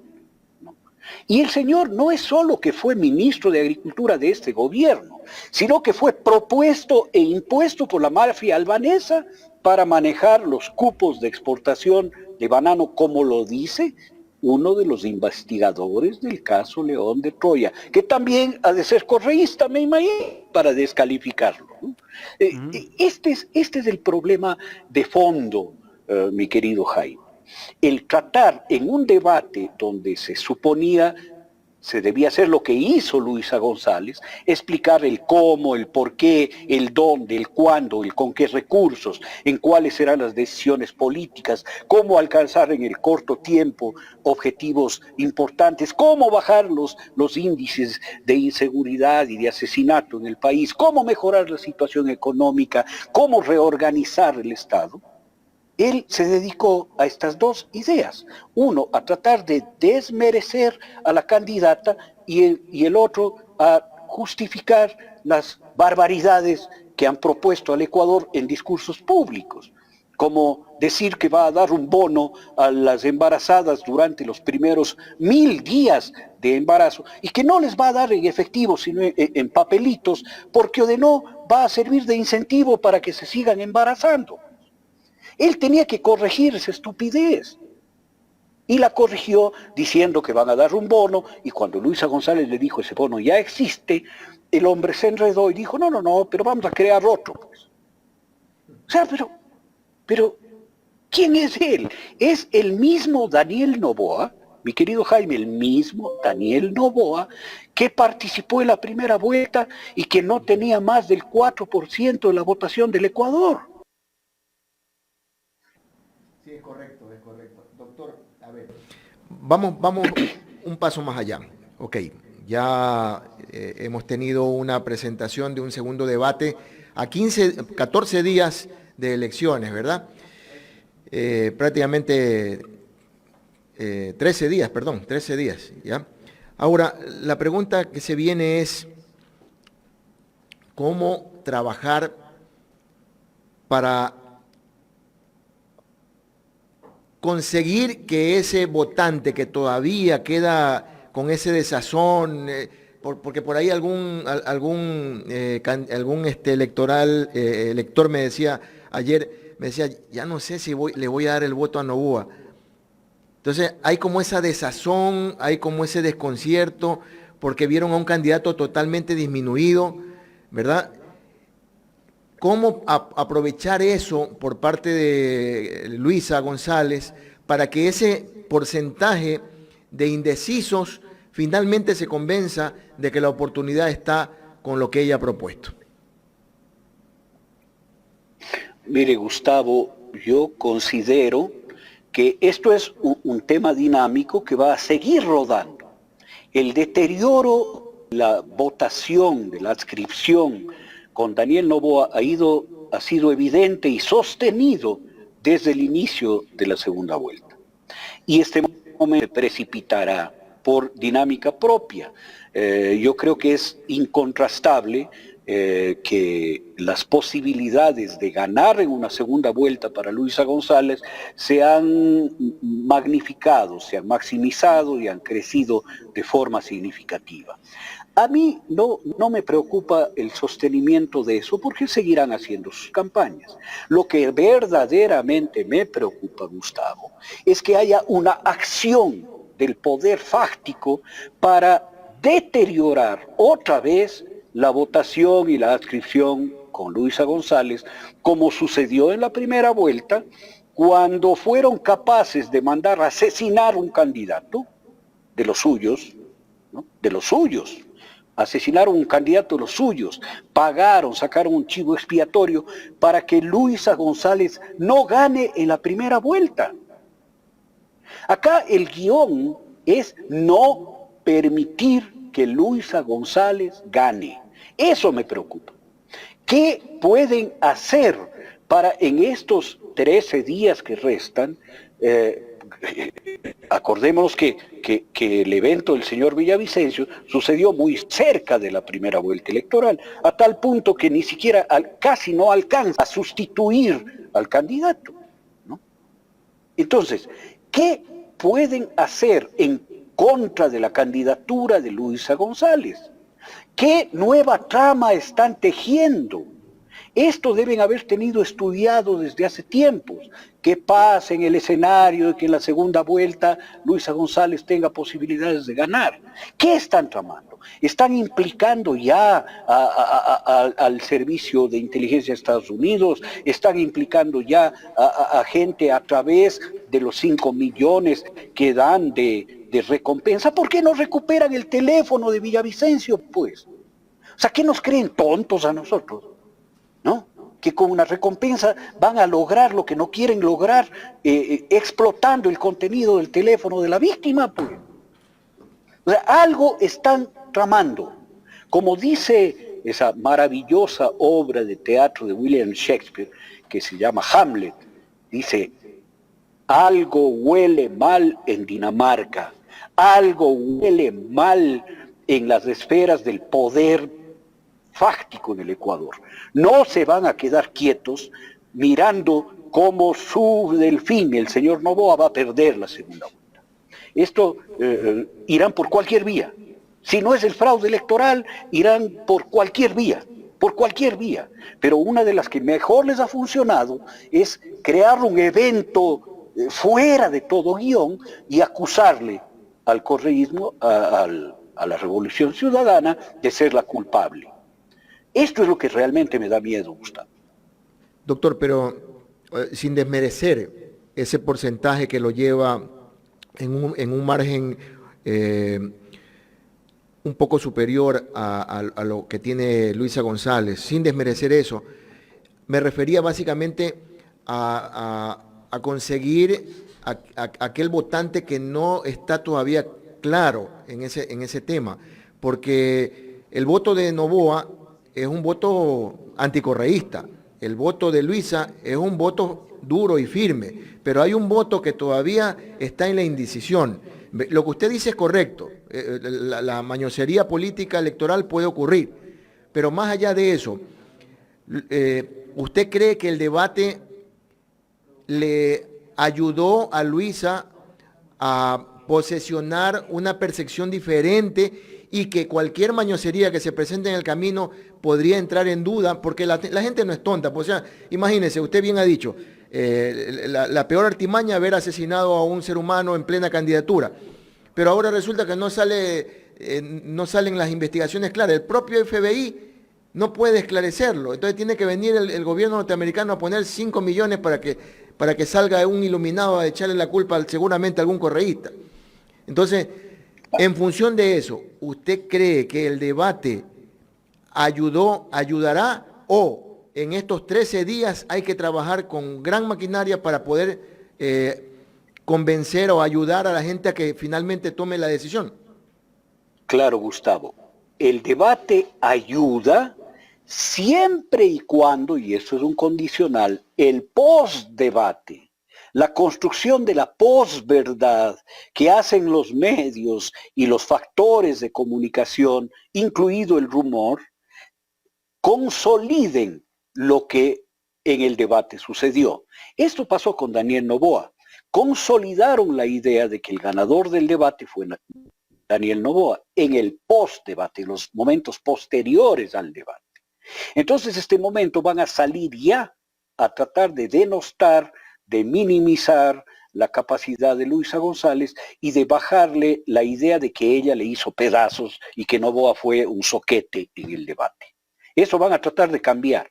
Y el señor no es solo que fue ministro de Agricultura de este gobierno, sino que fue propuesto e impuesto por la mafia albanesa para manejar los cupos de exportación de banano, como lo dice uno de los investigadores del caso León de Troya, que también ha de ser correísta, me imagino, para descalificarlo. Este es el problema de fondo, mi querido Jaime. El tratar en un debate donde se suponía se debía hacer lo que hizo Luisa González, explicar el cómo, el por qué, el dónde, el cuándo, el con qué recursos, en cuáles serán las decisiones políticas, cómo alcanzar en el corto tiempo objetivos importantes, cómo bajar los índices de inseguridad y de asesinato en el país, cómo mejorar la situación económica, cómo reorganizar el Estado. Él se dedicó a estas dos ideas. Uno, a tratar de desmerecer a la candidata y el otro a justificar las barbaridades que han propuesto al Ecuador en discursos públicos, como decir que va a dar un bono a las embarazadas durante los primeros 1000 días de embarazo y que no les va a dar en efectivo, sino en papelitos, porque o de no va a servir de incentivo para que se sigan embarazando. Él tenía que corregir esa estupidez. Y la corrigió diciendo que van a dar un bono, y cuando Luisa González le dijo ese bono ya existe, el hombre se enredó y dijo, no, pero vamos a crear otro. Pues. O sea, pero, ¿quién es él? Es el mismo Daniel Noboa, mi querido Jaime, el mismo Daniel Noboa, que participó en la primera vuelta y que no tenía más del 4% de la votación del Ecuador. Sí, es correcto. Doctor, a ver. Vamos un paso más allá. Ok, ya hemos tenido una presentación de un segundo debate a 14 días de elecciones, ¿verdad? Prácticamente 13 días, ¿ya? Ahora, la pregunta que se viene es, ¿cómo trabajar para conseguir que ese votante que todavía queda con ese desazón, porque por ahí algún elector me decía ayer, ya no sé si le voy a dar el voto a Noboa. Entonces hay como esa desazón, hay como ese desconcierto, porque vieron a un candidato totalmente disminuido, ¿verdad? ¿Cómo aprovechar eso por parte de Luisa González para que ese porcentaje de indecisos finalmente se convenza de que la oportunidad está con lo que ella ha propuesto? Mire, Gustavo, yo considero que esto es un tema dinámico que va a seguir rodando. El deterioro, la votación de la adscripción con Daniel Noboa ha ido ha sido evidente y sostenido desde el inicio de la segunda vuelta. Y este momento se precipitará por dinámica propia. Yo creo que es incontrastable que las posibilidades de ganar en una segunda vuelta para Luisa González se han magnificado, se han maximizado y han crecido de forma significativa. A mí no me preocupa el sostenimiento de eso porque seguirán haciendo sus campañas. Lo que verdaderamente me preocupa, Gustavo, es que haya una acción del poder fáctico para deteriorar otra vez la votación y la adscripción con Luisa González, como sucedió en la primera vuelta, cuando fueron capaces de mandar a asesinar un candidato de los suyos, ¿no? De los suyos. Asesinaron un candidato de los suyos, pagaron, sacaron un chivo expiatorio para que Luisa González no gane en la primera vuelta. Acá el guión es no permitir que Luisa González gane. Eso me preocupa. ¿Qué pueden hacer para en estos 13 días que restan? Acordémonos que el evento del señor Villavicencio sucedió muy cerca de la primera vuelta electoral, a tal punto que ni siquiera casi no alcanza a sustituir al candidato, ¿no? Entonces, ¿qué pueden hacer en contra de la candidatura de Luisa González? ¿Qué nueva trama están tejiendo? Esto deben haber tenido estudiado desde hace tiempos. ¿Qué pasa en el escenario de que en la segunda vuelta Luisa González tenga posibilidades de ganar? ¿Qué están tramando? ¿Están implicando ya al Servicio de Inteligencia de Estados Unidos? ¿Están implicando ya a gente a través de los 5 millones que dan de recompensa? ¿Por qué no recuperan el teléfono de Villavicencio, pues? O sea, ¿qué nos creen tontos a nosotros? ¿No? Que con una recompensa van a lograr lo que no quieren lograr explotando el contenido del teléfono de la víctima, pues. O sea, algo están tramando. Como dice esa maravillosa obra de teatro de William Shakespeare, que se llama Hamlet, dice, algo huele mal en Dinamarca, algo huele mal en las esferas del poder fáctico en el Ecuador. No se van a quedar quietos mirando cómo su delfín, el señor Noboa, va a perder la segunda vuelta. Esto irán por cualquier vía. Si no es el fraude electoral, irán por cualquier vía. Pero una de las que mejor les ha funcionado es crear un evento fuera de todo guión y acusarle al correísmo, a la Revolución Ciudadana, de ser la culpable. Esto es lo que realmente me da miedo, Gustavo. Doctor, pero sin desmerecer ese porcentaje que lo lleva en un margen un poco superior a lo que tiene Luisa González, sin desmerecer eso, me refería básicamente a conseguir aquel votante que no está todavía claro en ese tema, porque el voto de Noboa es un voto anticorreísta, el voto de Luisa es un voto duro y firme, pero hay un voto que todavía está en la indecisión. Lo que usted dice es correcto, la mañosería política electoral puede ocurrir, pero más allá de eso, ¿usted cree que el debate le ayudó a Luisa a posesionar una percepción diferente y que cualquier mañosería que se presente en el camino podría entrar en duda? Porque la gente no es tonta. Pues, o sea, imagínese, usted bien ha dicho, la peor artimaña haber asesinado a un ser humano en plena candidatura. Pero ahora resulta que no salen las investigaciones claras. El propio FBI no puede esclarecerlo. Entonces tiene que venir el gobierno norteamericano a poner 5 millones para que salga un iluminado a echarle la culpa seguramente a algún correísta. Entonces, en función de eso, ¿usted cree que el debate ayudará o en estos 13 días hay que trabajar con gran maquinaria para poder convencer o ayudar a la gente a que finalmente tome la decisión? Claro, Gustavo. El debate ayuda siempre y cuando, y eso es un condicional, el post-debate, la construcción de la posverdad que hacen los medios y los factores de comunicación, incluido el rumor, consoliden lo que en el debate sucedió. Esto pasó con Daniel Noboa. Consolidaron la idea de que el ganador del debate fue Daniel Noboa en el post-debate, en los momentos posteriores al debate. Entonces, este momento van a salir ya a tratar de denostar, de minimizar la capacidad de Luisa González y de bajarle la idea de que ella le hizo pedazos y que Noboa fue un soquete en el debate. Eso van a tratar de cambiar.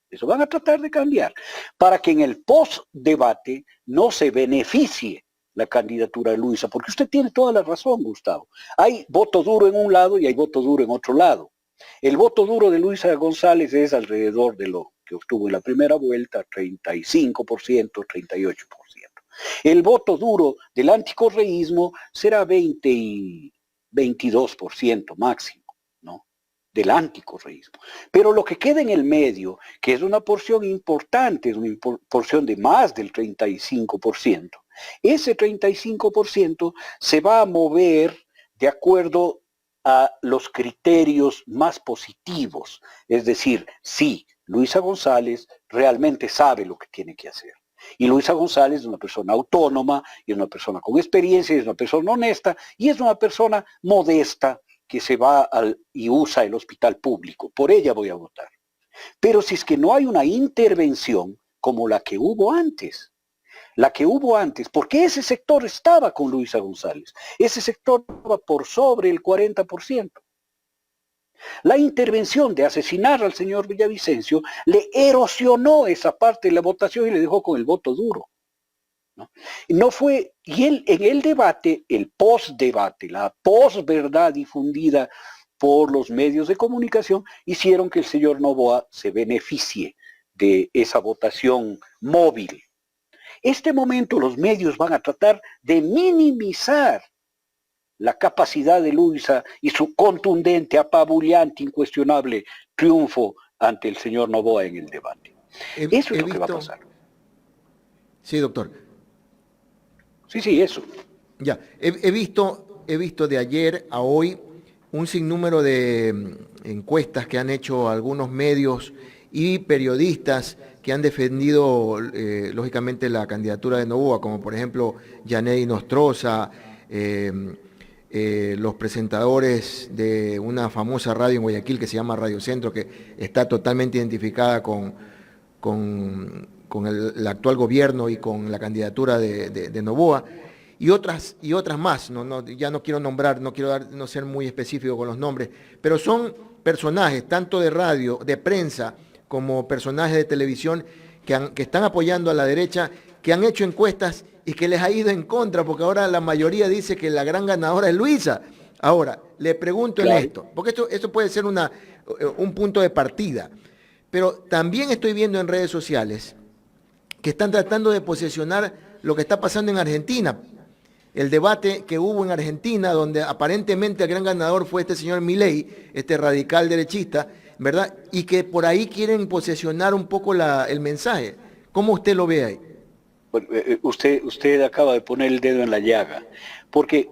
Eso van a tratar de cambiar para que en el post-debate no se beneficie la candidatura de Luisa, porque usted tiene toda la razón, Gustavo. Hay voto duro en un lado y hay voto duro en otro lado. El voto duro de Luisa González es alrededor de lo que obtuvo en la primera vuelta, 35%, 38%. El voto duro del anticorreísmo será 20 y 22% máximo, ¿no? Del anticorreísmo. Pero lo que queda en el medio, que es una porción importante, es una porción de más del 35%, ese 35% se va a mover de acuerdo a los criterios más positivos. Es decir, sí, Luisa González realmente sabe lo que tiene que hacer. Y Luisa González es una persona autónoma, y es una persona con experiencia, y es una persona honesta, y es una persona modesta que se va y usa el hospital público. Por ella voy a votar. Pero si es que no hay una intervención como la que hubo antes, porque ese sector estaba con Luisa González, ese sector estaba por sobre el 40%. La intervención de asesinar al señor Villavicencio le erosionó esa parte de la votación y le dejó con el voto duro. No fue, y en el debate, el post-debate, la post-verdad difundida por los medios de comunicación, hicieron que el señor Noboa se beneficie de esa votación móvil. Este momento los medios van a tratar de minimizar la capacidad de Luisa y su contundente, apabullante, incuestionable triunfo ante el señor Noboa en el debate. Eso es lo que va a pasar. Sí, doctor. Sí, eso. Ya, he visto de ayer a hoy un sinnúmero de encuestas que han hecho algunos medios y periodistas que han defendido, lógicamente, la candidatura de Noboa, como por ejemplo Yaney Nostroza, los presentadores de una famosa radio en Guayaquil que se llama Radio Centro, que está totalmente identificada con el actual gobierno y con la candidatura de Noboa, y otras más. Ya no quiero nombrar, no ser muy específico con los nombres, pero son personajes, tanto de radio, de prensa, como personajes de televisión, que están apoyando a la derecha, que han hecho encuestas y que les ha ido en contra, porque ahora la mayoría dice que la gran ganadora es Luisa. Ahora, le pregunto en esto, porque esto puede ser un punto de partida, pero también estoy viendo en redes sociales que están tratando de posesionar lo que está pasando en Argentina. El debate que hubo en Argentina, donde aparentemente el gran ganador fue este señor Milei, este radical derechista, ¿verdad? Y que por ahí quieren posesionar un poco el mensaje. ¿Cómo usted lo ve ahí? Usted acaba de poner el dedo en la llaga, porque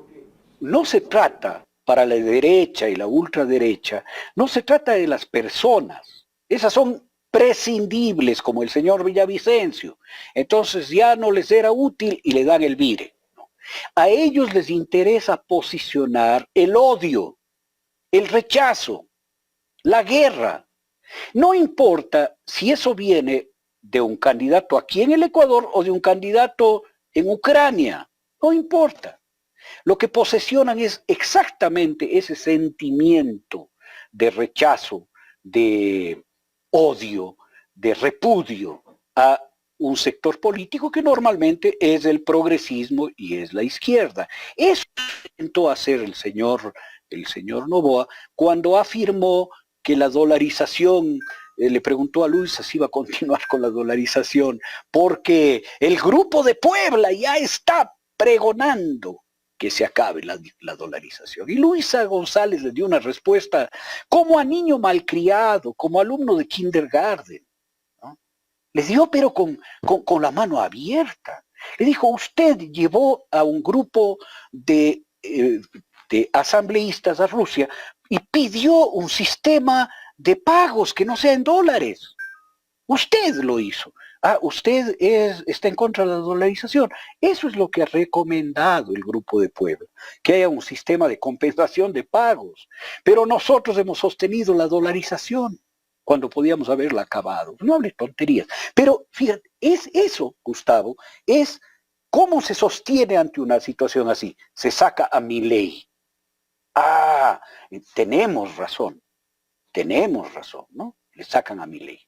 no se trata para la derecha y la ultraderecha, no se trata de las personas. Esas son prescindibles, como el señor Villavicencio. Entonces ya no les era útil y le dan el vire. A ellos les interesa posicionar el odio, el rechazo, la guerra. No importa si eso viene de un candidato aquí en el Ecuador o de un candidato en Ucrania, no importa. Lo que posesionan es exactamente ese sentimiento de rechazo, de odio, de repudio a un sector político que normalmente es el progresismo y es la izquierda. Eso intentó hacer el señor Noboa cuando afirmó que la dolarización, le preguntó a Luisa si iba a continuar con la dolarización, porque el Grupo de Puebla ya está pregonando que se acabe la dolarización. Y Luisa González le dio una respuesta como a niño malcriado, como alumno de kindergarten, ¿no? Le dio pero con la mano abierta. Le dijo, usted llevó a un grupo de asambleístas a Rusia y pidió un sistema de pagos que no sea en dólares. Usted lo hizo. Usted está en contra de la dolarización. Eso es lo que ha recomendado el Grupo de Puebla, que haya un sistema de compensación de pagos. Pero nosotros hemos sostenido la dolarización cuando podíamos haberla acabado. No hable tonterías. Pero fíjate, es eso, Gustavo, es cómo se sostiene ante una situación así. Se saca a Milei. Tenemos razón, ¿no? Le sacan a Milei.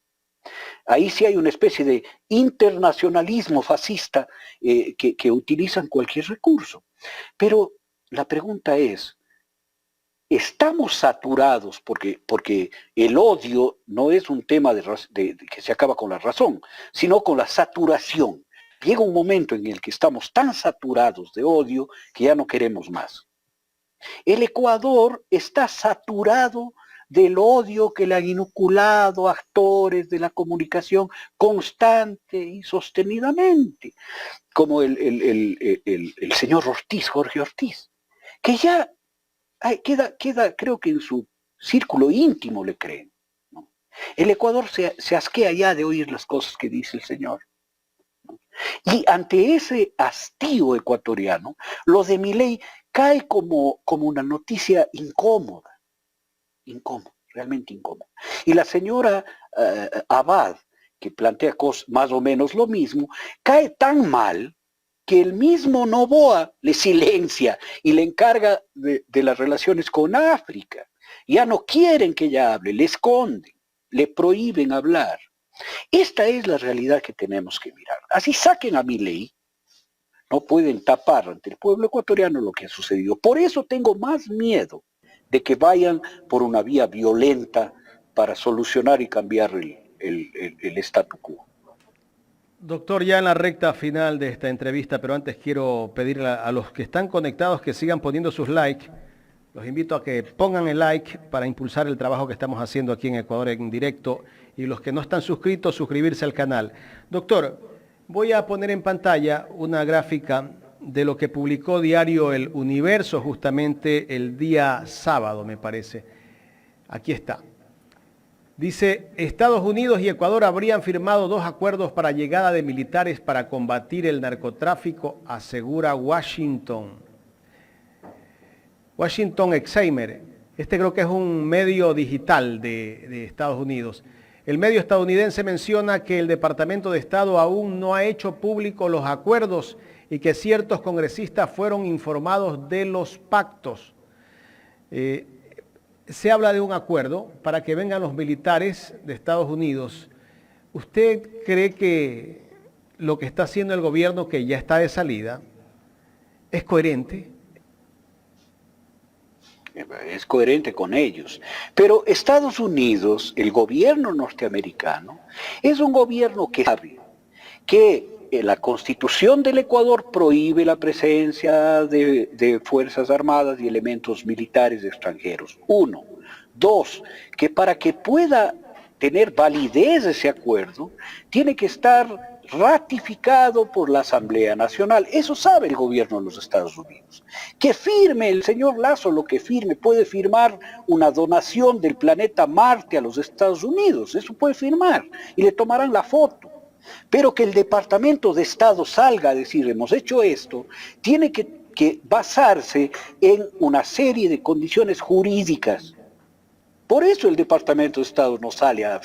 Ahí sí hay una especie de internacionalismo fascista que utilizan cualquier recurso. Pero la pregunta es, ¿estamos saturados? Porque el odio no es un tema que se acaba con la razón, sino con la saturación. Llega un momento en el que estamos tan saturados de odio que ya no queremos más. El Ecuador está saturado del odio que le han inoculado actores de la comunicación constante y sostenidamente, como el señor Ortiz, Jorge Ortiz, que ya queda, creo que en su círculo íntimo le creen, ¿no? El Ecuador se asquea ya de oír las cosas que dice el señor, ¿no? Y ante ese hastío ecuatoriano, lo de Milei cae como una noticia incómoda, realmente incómoda. Y la señora Abad, que plantea cosas más o menos lo mismo, cae tan mal que el mismo Noboa le silencia y le encarga de las relaciones con África. Ya no quieren que ella hable, le esconden, le prohíben hablar. Esta es la realidad que tenemos que mirar. Así saquen a Milei, no pueden tapar ante el pueblo ecuatoriano lo que ha sucedido. Por eso tengo más miedo de que vayan por una vía violenta para solucionar y cambiar el statu quo. Doctor, ya en la recta final de esta entrevista, pero antes quiero pedirle a los que están conectados que sigan poniendo sus likes. Los invito a que pongan el like para impulsar el trabajo que estamos haciendo aquí en Ecuador en directo, y los que no están suscritos, suscribirse al canal. Doctor, voy a poner en pantalla una gráfica de lo que publicó diario El Universo justamente el día sábado, me parece. Aquí está. Dice, Estados Unidos y Ecuador habrían firmado 2 acuerdos para llegada de militares para combatir el narcotráfico, asegura Washington. Washington Examiner, este creo que es un medio digital de Estados Unidos. El medio estadounidense menciona que el Departamento de Estado aún no ha hecho público los acuerdos y que ciertos congresistas fueron informados de los pactos. Se habla de un acuerdo para que vengan los militares de Estados Unidos. ¿Usted cree que lo que está haciendo el gobierno, que ya está de salida, es coherente? Es coherente con ellos. Pero Estados Unidos, el gobierno norteamericano, es un gobierno que sabe que la Constitución del Ecuador prohíbe la presencia de Fuerzas Armadas y elementos militares extranjeros. 1. 2. Que para que pueda tener validez ese acuerdo, tiene que estar ratificado por la Asamblea Nacional. Eso sabe el gobierno de los Estados Unidos. Que firme el señor Lazo lo que firme, puede firmar una donación del planeta Marte a los Estados Unidos, eso puede firmar, y le tomarán la foto. Pero que el Departamento de Estado salga a decir, hemos hecho esto, tiene que basarse en una serie de condiciones jurídicas. Por eso el Departamento de Estado no sale a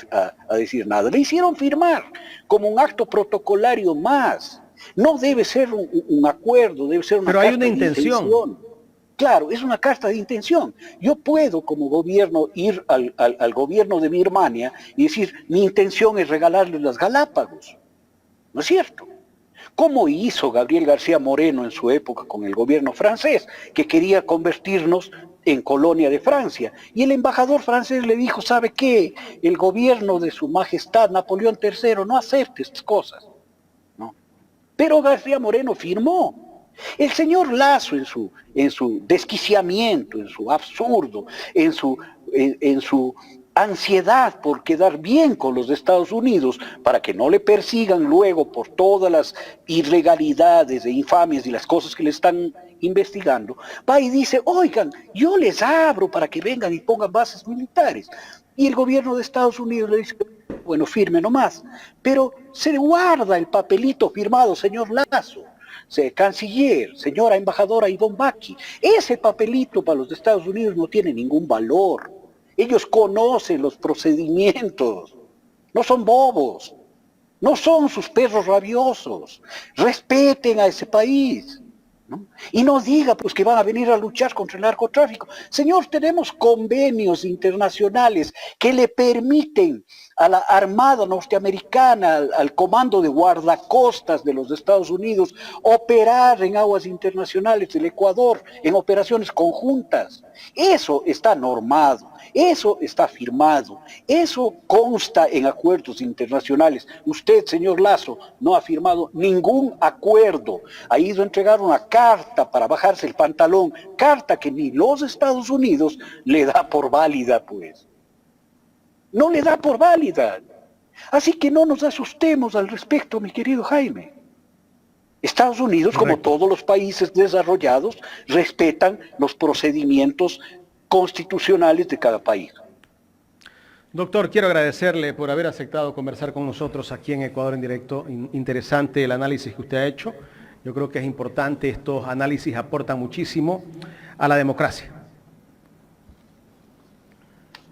decir nada. Le hicieron firmar como un acto protocolario más. No debe ser un acuerdo, debe ser una carta de intención. Pero hay una intención. Claro, es una carta de intención. Yo puedo como gobierno ir al gobierno de Birmania y decir, mi intención es regalarle las Galápagos. ¿No es cierto? ¿Cómo hizo Gabriel García Moreno en su época con el gobierno francés, que quería convertirnos en colonia de Francia? Y el embajador francés le dijo, ¿sabe qué? El gobierno de su majestad Napoleón III no acepta estas cosas, ¿no? Pero García Moreno firmó. El señor Lasso en su desquiciamiento, en su absurdo, en su ansiedad por quedar bien con los Estados Unidos para que no le persigan luego por todas las irregalidades e infamias y las cosas que le están investigando, va y dice, oigan, yo les abro para que vengan y pongan bases militares. Y el gobierno de Estados Unidos le dice, bueno, firme nomás, pero se guarda el papelito firmado, señor Lasso, canciller, señora embajadora Ivonne Bacchi. Ese papelito para los de Estados Unidos no tiene ningún valor. Ellos conocen los procedimientos, no son bobos, no son sus perros rabiosos. Respeten a ese país, ¿no? Y no diga pues que van a venir a luchar contra el narcotráfico. Señor, tenemos convenios internacionales que le permiten a la Armada norteamericana, al Comando de Guardacostas de los Estados Unidos, operar en aguas internacionales del Ecuador, en operaciones conjuntas. Eso está normado, eso está firmado, eso consta en acuerdos internacionales. Usted, señor Lasso, no ha firmado ningún acuerdo. Ha ido a entregar una carta para bajarse el pantalón, carta que ni los Estados Unidos le da por válida, pues. No le da por válida. Así que no nos asustemos al respecto, mi querido Jaime. Estados Unidos, como todos los países desarrollados, respetan los procedimientos constitucionales de cada país. Doctor, quiero agradecerle por haber aceptado conversar con nosotros aquí en Ecuador en Directo. Interesante el análisis que usted ha hecho. Yo creo que es importante, estos análisis aportan muchísimo a la democracia.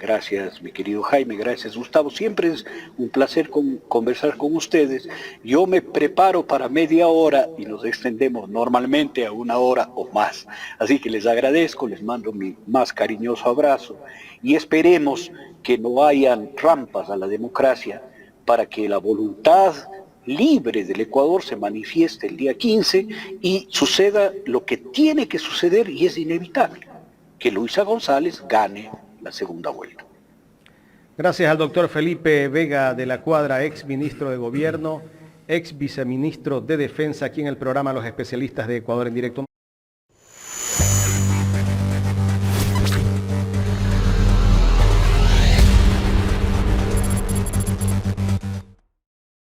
Gracias, mi querido Jaime, gracias, Gustavo. Siempre es un placer conversar con ustedes. Yo me preparo para media hora y nos extendemos normalmente a 1 hora o más. Así que les agradezco, les mando mi más cariñoso abrazo y esperemos que no hayan trampas a la democracia para que la voluntad libre del Ecuador se manifieste el día 15 y suceda lo que tiene que suceder y es inevitable, que Luisa González gane la segunda vuelta. Gracias al doctor Felipe Vega de la Cuadra, ex ministro de Gobierno, ex viceministro de Defensa, aquí en el programa Los Especialistas de Ecuador en Directo.